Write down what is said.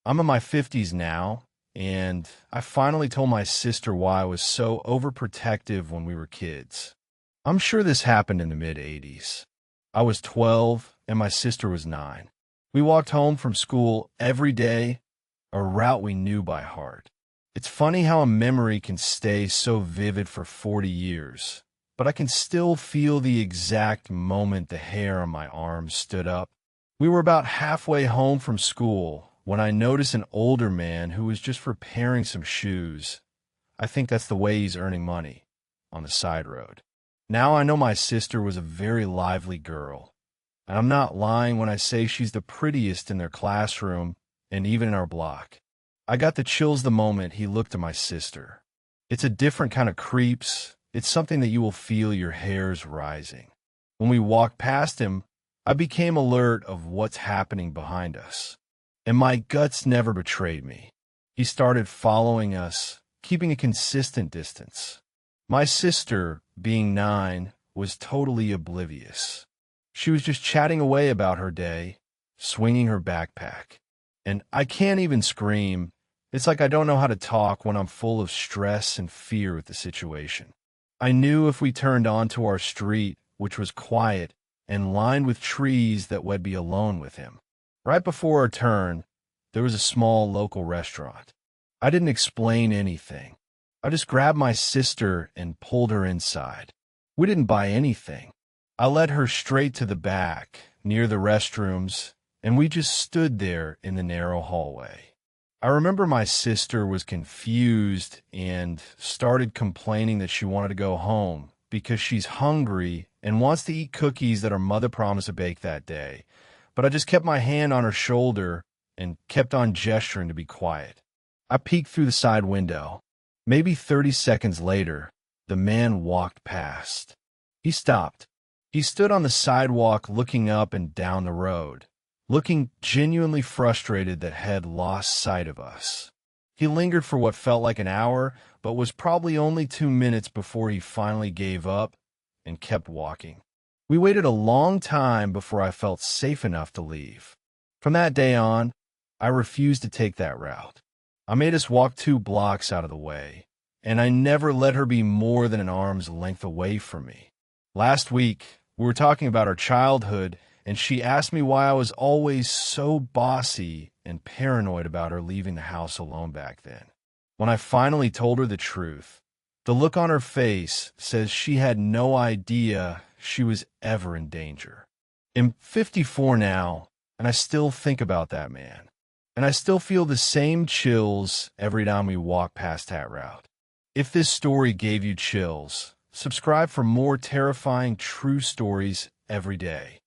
I'm in my 50s now, and I finally told my sister why I was so overprotective when we were kids. I'm sure this happened in the mid-80s. I was 12, and my sister was 9. We walked home from school every day, a route we knew by heart. It's funny how a memory can stay so vivid for 40 years, but I can still feel the exact moment the hair on my arms stood up. We were about halfway home from school when I noticed an older man who was just repairing some shoes. I think that's the way he's earning money, on the side road. Now I know my sister was a very lively girl, and I'm not lying when I say she's the prettiest in their classroom and even in our block. I got the chills the moment he looked at my sister. It's a different kind of creeps. It's something that you will feel your hairs rising. When we walked past him, I became alert of what's happening behind us. And my guts never betrayed me. He started following us, keeping a consistent distance. My sister, being 9, was totally oblivious. She was just chatting away about her day, swinging her backpack. And I can't even scream. It's like I don't know how to talk when I'm full of stress and fear with the situation. I knew if we turned onto our street, which was quiet and lined with trees, that we'd be alone with him. Right before our turn, there was a small local restaurant. I didn't explain anything. I just grabbed my sister and pulled her inside. We didn't buy anything. I led her straight to the back, near the restrooms, and we just stood there in the narrow hallway. I remember my sister was confused and started complaining that she wanted to go home because she's hungry and wants to eat cookies that her mother promised to bake that day. But I just kept my hand on her shoulder and kept on gesturing to be quiet. I peeked through the side window. Maybe 30 seconds later, the man walked past. He stopped. He stood on the sidewalk looking up and down the road, looking genuinely frustrated that had lost sight of us. He lingered for what felt like an hour, but was probably only 2 minutes before he finally gave up and kept walking. We waited a long time before I felt safe enough to leave. From that day on, I refused to take that route. I made us walk 2 blocks out of the way, and I never let her be more than an arm's length away from me. Last week, we were talking about our childhood, and she asked me why I was always so bossy and paranoid about her leaving the house alone back then. When I finally told her the truth, the look on her face says she had no idea she was ever in danger. I'm 54 now, and I still think about that man. And I still feel the same chills every time we walk past that route. If this story gave you chills, subscribe for more terrifying true stories every day.